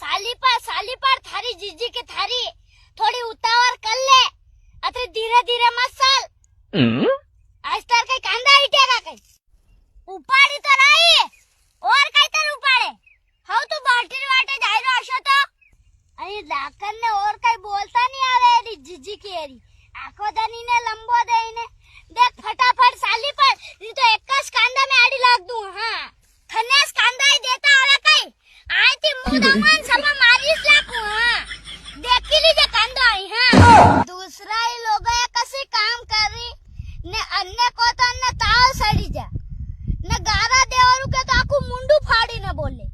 साली पर थारी जीजी के थारी थोड़ी उतावळ कर ले अरे धीरे धीरे मत चाल आज तर काही कांदा इटेगा काही उपाडी तर आई और काही तर उपाडे हाव तू बाटली वाटे जायरो असो तो आणि लाकन ने और काही बोलता नहीं आवे एरी जीजी की एरी आखो दनी ने लंबो देने देख फटाफट साली पर नहीं तो एक कांदा में आड़ी लाग दूं हां खनेस कांदा ही देता आवे काही आई थी मुदमन समा मारीस लाकू हां देखी लीजे कांदा आई हां दूसरा ही लोग कसे काम करी ने अन्य को तो अन्य ताव सड़ी जा ने गारा देवरू के तो आखू मुंडू फाड़ी न बोले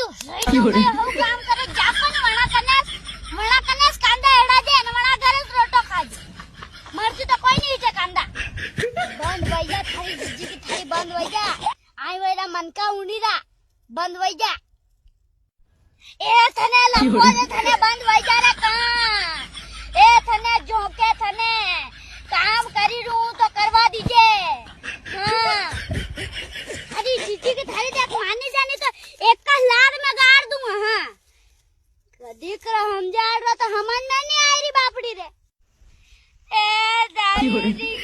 दूसरा ही लोग हो काम करे जापन मणा कनेस कांदा एड़ा दे ने मणा घरे रोटो खाजे मरती तो कोई नहीं चे कांदा बंद भैया थारी जीजी की थारी बंद भैया आई वेला मन का उंडीरा बंद भैया ए थने लंबो ने थने बंद भैया रे का ए थने जोके थने काम करी रू तो करवा दीजिए हां अरे जीजी के थारी देख मानी जाने तो एक का लार में गाड़ दूं हां कदी कर हम जाड़ रहा तो हमन नहीं आई री बापड़ी रे ए दादी